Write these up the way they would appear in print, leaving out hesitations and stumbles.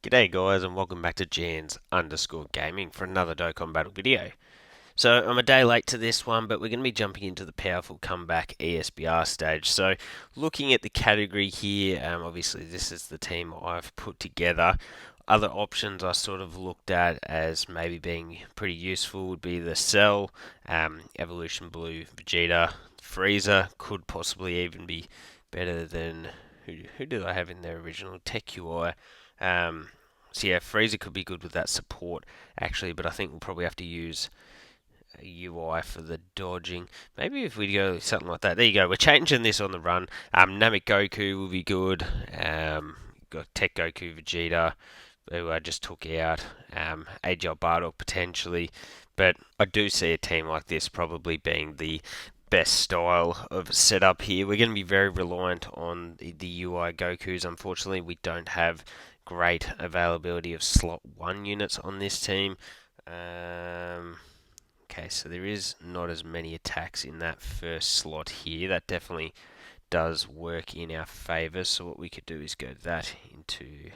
G'day guys and welcome back to Jans_gaming for another Dokkan battle video. So I'm a day late to this one, but we're going to be jumping into the powerful comeback ESBR stage. So looking at the category here, obviously this is the team I've put together. Other options I sort of looked at as maybe being pretty useful would be the Cell, Evolution Blue, Vegeta, Frieza could possibly even be better than who did I have in there originally? Tech UI. So yeah, Frieza could be good with that support actually, but I think we'll probably have to use a UI for the dodging. Maybe if we go something like that. There you go. We're changing this on the run. Namek Goku will be good. Got Tech Goku, Vegeta, who I just took out. Agile Bardock potentially, but I do see a team like this probably being the best style of setup here. We're going to be very reliant on the UI Gokus. Unfortunately, we don't have great availability of slot 1 units on this team. Okay, so there is not as many attacks in that first slot here. That definitely does work in our favour. So what we could do is go that into...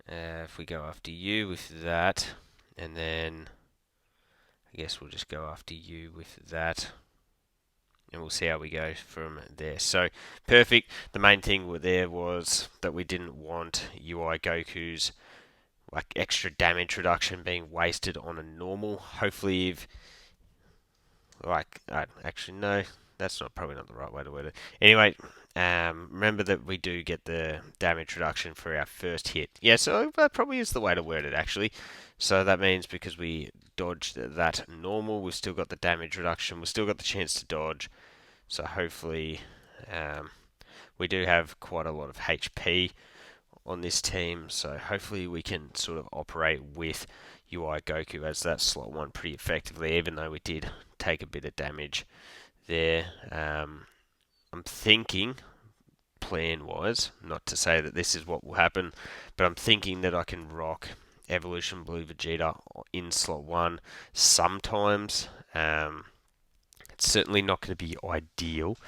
if we go after you with that, and then I guess we'll just go after you with that, and we'll see how we go from there. So perfect. The main thing there was that we didn't want UI Goku's like extra damage reduction being wasted on a normal. Hopefully, if actually no, that's probably not the right way to word it. Anyway, remember that we do get the damage reduction for our first hit. Yeah, so that probably is the way to word it actually. So that means because we dodged that normal, we've still got the damage reduction, we've still got the chance to dodge. So hopefully, we do have quite a lot of HP on this team, so hopefully we can sort of operate with UI Goku as that slot 1 pretty effectively, even though we did take a bit of damage there. I'm thinking, plan-wise, not to say that this is what will happen, but I'm thinking that I can rock Evolution Blue Vegeta in slot 1 sometimes. It's certainly not going to be ideal,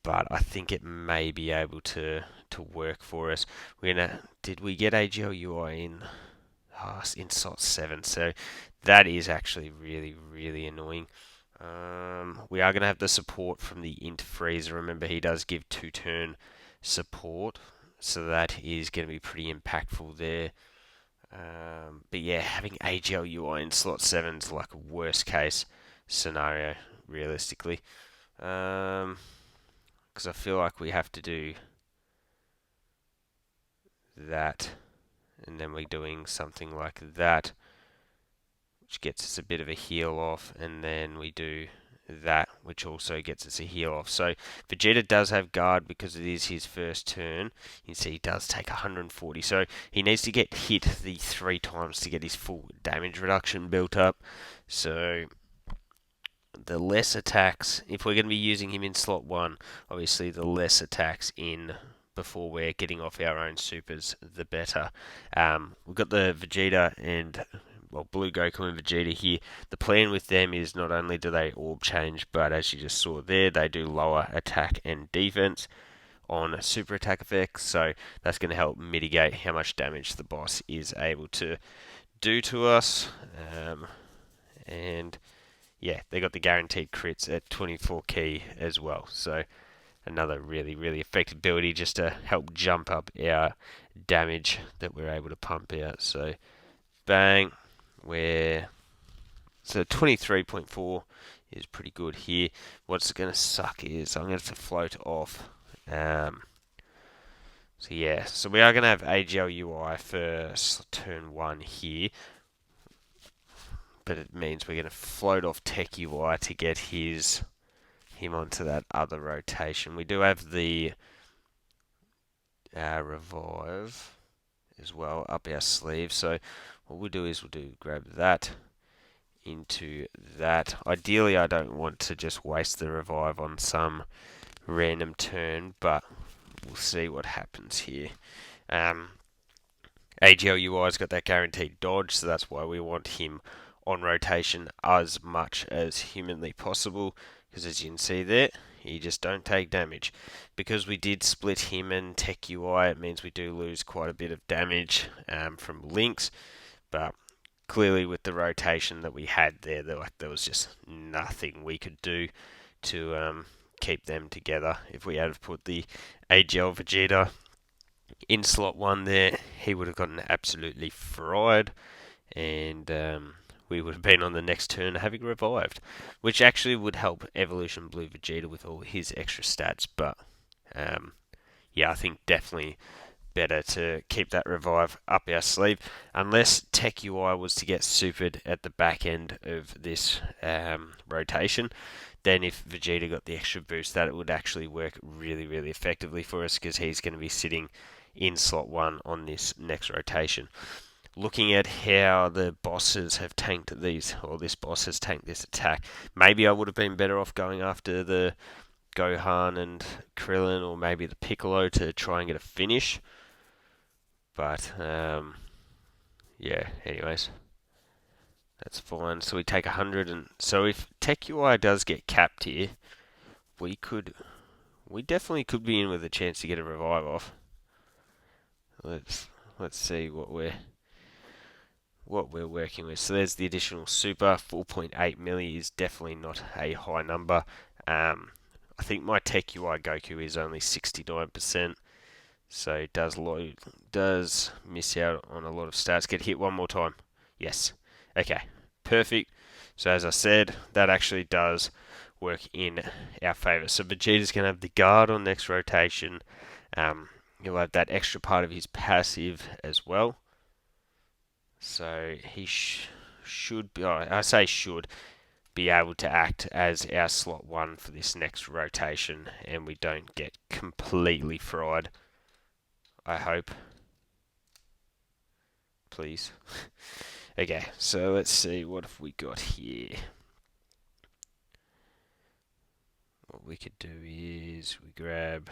but I think it may be able to work for us. Did we get AGL UI in slot 7? So that is actually really annoying. We are going to have the support from the Int Frieza. Remember, he does give 2-turn support, so that is going to be pretty impactful there. But yeah, having AGL UI in slot 7 is like a worst case scenario, realistically. Because I feel like we have to do that, and then we're doing something like that, which gets us a bit of a heal off, and then we do that, which also gets us a heal off. So Vegeta does have guard because it is his first turn. You can see he does take 140, so he needs to get hit the 3 times to get his full damage reduction built up. So the less attacks, if we're going to be using him in slot 1, obviously the less attacks in before we're getting off our own supers, the better. We've got the Vegeta and Blue Goku and Vegeta here. The plan with them is not only do they orb change, but as you just saw there, they do lower attack and defense on super attack effects, so that's going to help mitigate how much damage the boss is able to do to us. And yeah, they got the guaranteed crits at 24 key as well, so another really effective ability just to help jump up our damage that we're able to pump out. So bang, so 23.4 is pretty good here. What's going to suck is I'm going to have to float off. So yeah, so we are going to have AGL UI for turn 1 here, but it means we're going to float off Tech UI to get him onto that other rotation. We do have the revive as well up our sleeve, so what we'll do is grab that into that. Ideally, I don't want to just waste the revive on some random turn, but we'll see what happens here. AGL UI's got that guaranteed dodge, so that's why we want him on rotation as much as humanly possible, because as you can see there, You just don't take damage. Because we did split him and Tech UI, it means we do lose quite a bit of damage from links. But clearly with the rotation that we had there, there was just nothing we could do to keep them together. If we had put the AGL Vegeta in slot 1 there, he would have gotten absolutely fried, and we would have been on the next turn having revived, which actually would help Evolution Blue Vegeta with all his extra stats. But yeah, I think definitely better to keep that revive up our sleeve, unless Tech UI was to get supered at the back end of this rotation. Then if Vegeta got the extra boost, that it would actually work really, really effectively for us, because he's going to be sitting in slot 1 on this next rotation. Looking at how the bosses have tanked these, or this boss has tanked this attack, maybe I would have been better off going after the Gohan and Krillin, or maybe the Piccolo, to try and get a finish. But yeah, anyways, that's fine. So we take 100, and so if Tech UI does get capped here, we definitely could be in with a chance to get a revive off. Let's see what we're working with. So there's the additional super. 4.8 milli is definitely not a high number. I think my Tech UI Goku is only 69%. So it does miss out on a lot of stats. Get hit one more time. Yes. Okay. Perfect. So as I said, that actually does work in our favour. So Vegeta's going to have the guard on next rotation. He'll have that extra part of his passive as well. So he should be, I say should, be able to act as our slot 1 for this next rotation, and we don't get completely fried. I hope. Please. Okay, so let's see, what have we got here? What we could do is we grab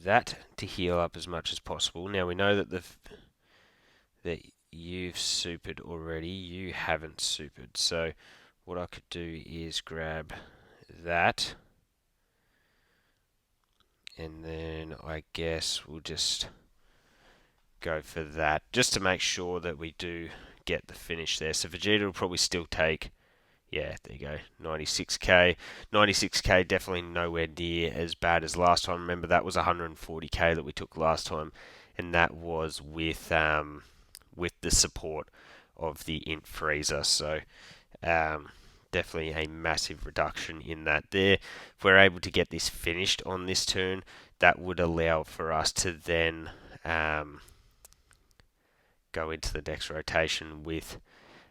that to heal up as much as possible. Now we know that that you've supered already, you haven't supered. So what I could do is grab that, and then I guess we'll just go for that, just to make sure that we do get the finish there. So Vegeta will probably still take, yeah, there you go, 96k. 96k definitely nowhere near as bad as last time. Remember, that was 140k that we took last time, and that was with the support of the Int Freezer. So definitely a massive reduction in that there. If we're able to get this finished on this turn, that would allow for us to then go into the next rotation with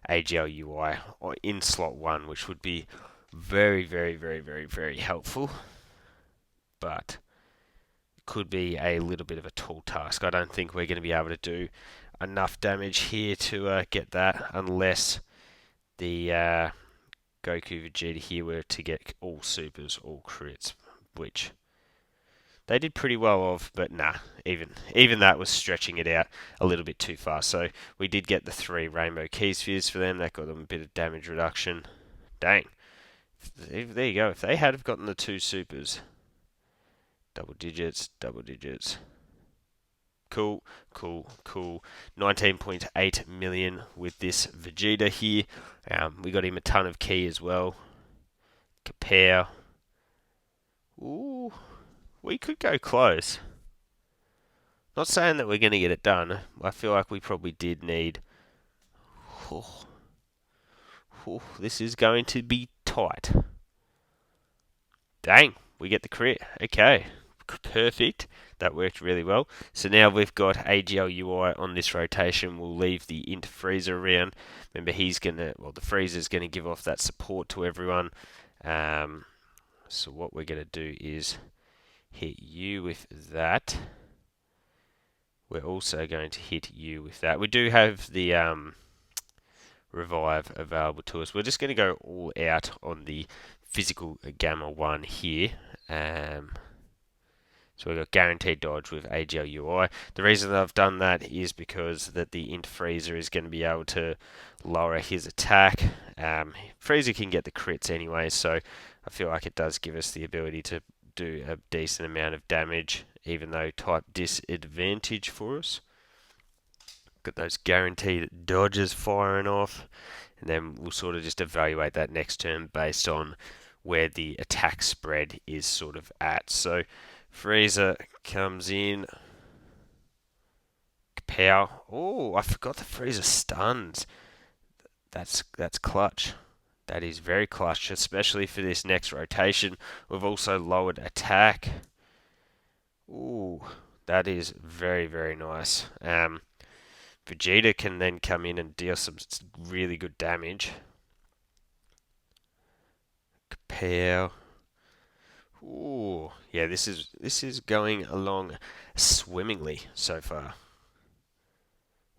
AGL UI in slot 1, which would be very, very, very, very, very helpful, but could be a little bit of a tall task. I don't think we're going to be able to do enough damage here to get that, unless the Goku Vegeta here were to get all supers, all crits, which they did pretty well of, but nah, even that was stretching it out a little bit too far. So we did get the 3 Rainbow Key Spheres for them. That got them a bit of damage reduction. Dang. There you go. If they had have gotten the 2 supers, double digits. Cool. 19.8 million with this Vegeta here. We got him a ton of key as well. Compare. Ooh. We could go close. Not saying that we're going to get it done. I feel like we probably did need... this is going to be tight. Dang, we get the crit. Okay, perfect. That worked really well. So now we've got AGL UI on this rotation. We'll leave the Int Freezer around. Remember, the Freezer's going to give off that support to everyone. So what we're going to do is hit you with that. We're also going to hit you with that. We do have the revive available to us. We're just going to go all out on the physical Gamma 1 here. So we've got guaranteed dodge with AGL UI. The reason that I've done that is because that the Int Freezer is going to be able to lower his attack Frieza can get the crits anyway, so I feel like it does give us the ability to do a decent amount of damage, even though type disadvantage for us. Got those guaranteed dodges firing off, and then we'll sort of just evaluate that next turn based on where the attack spread is sort of at. So Frieza comes in. Power. Oh, I forgot the Frieza stuns. That's clutch. That is very clutch, especially for this next rotation. We've also lowered attack. Ooh, that is very, very nice. Vegeta can then come in and deal some really good damage. Power. Ooh, yeah, this is going along swimmingly so far.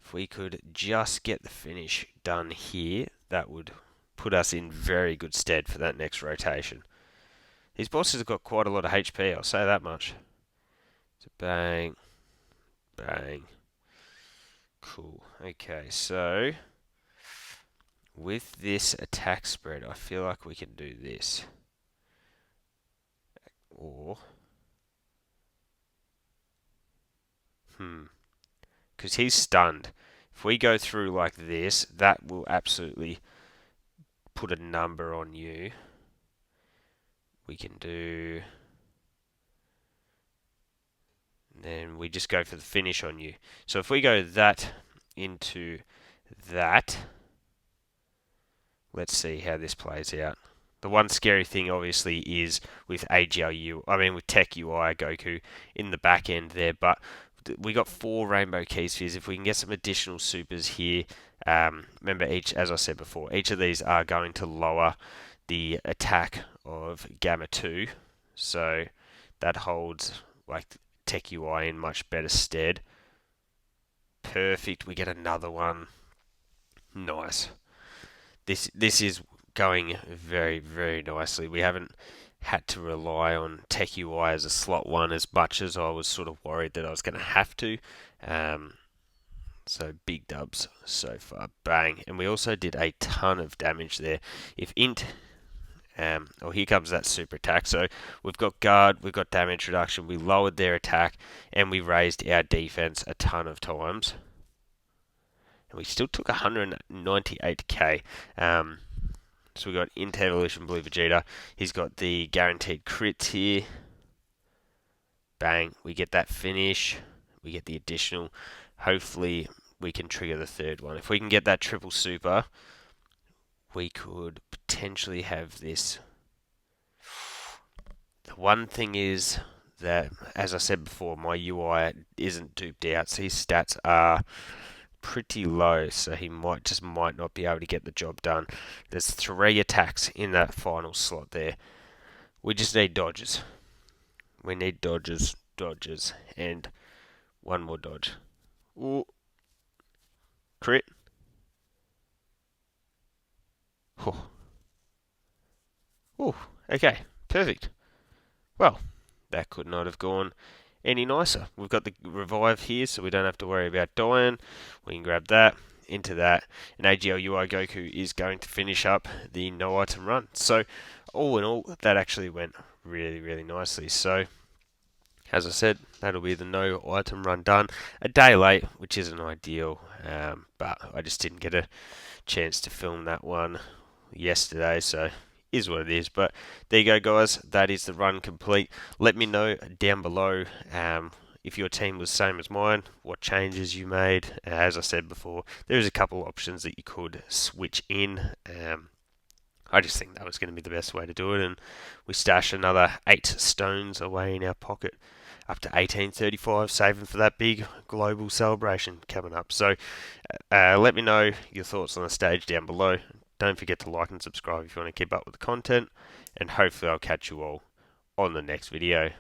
If we could just get the finish done here, that would put us in very good stead for that next rotation. These bosses have got quite a lot of HP, I'll say that much. So bang, bang. Cool. Okay, so with this attack spread, I feel like we can do this. Or, because he's stunned. If we go through like this, that will absolutely put a number on you. We can do... then we just go for the finish on you. So if we go that into that, let's see how this plays out. The one scary thing, obviously, is with with Tech UI Goku in the back end there, but we got 4 Rainbow Key Spheres. If we can get some additional supers here, remember, as I said before, each of these are going to lower the attack of Gamma 2, so that holds like Tech UI in much better stead. Perfect, we get another one. Nice. This is going very, very nicely. We haven't had to rely on Tech UI as a slot 1 as much as I was sort of worried that I was going to have to. So big dubs so far. Bang. And we also did a ton of damage there. If int... here comes that super attack. So we've got guard, we've got damage reduction, we lowered their attack, and we raised our defense a ton of times. And we still took 198k. So we got Int Evolution Blue Vegeta. He's got the guaranteed crits here. Bang, we get that finish. We get the additional. Hopefully we can trigger the third one. If we can get that triple super, we could potentially have this. The one thing is that, as I said before, my UI isn't duped out, so his stats are pretty low, so he might not be able to get the job done. There's 3 attacks in that final slot there. We just need dodges. We need dodges, and one more dodge. Ooh. Crit. Oh. Ooh, okay, perfect. Well, that could not have gone any nicer. We've got the revive here, so we don't have to worry about dying. We can grab that, into that, and AGL UI Goku is going to finish up the no item run. So, all in all, that actually went really, really nicely. So, as I said, that'll be the no item run done. A day late, which isn't ideal, but I just didn't get a chance to film that one yesterday, so is what it is. But there you go, guys. That is the run complete. Let me know down below if your team was the same as mine, what changes you made. As I said before, there's a couple options that you could switch in. I just think that was going to be the best way to do it, and we stashed another 8 stones away in our pocket, up to 1835, saving for that big global celebration coming up. So let me know your thoughts on the stage down below. Don't forget to like and subscribe if you want to keep up with the content, and hopefully I'll catch you all on the next video.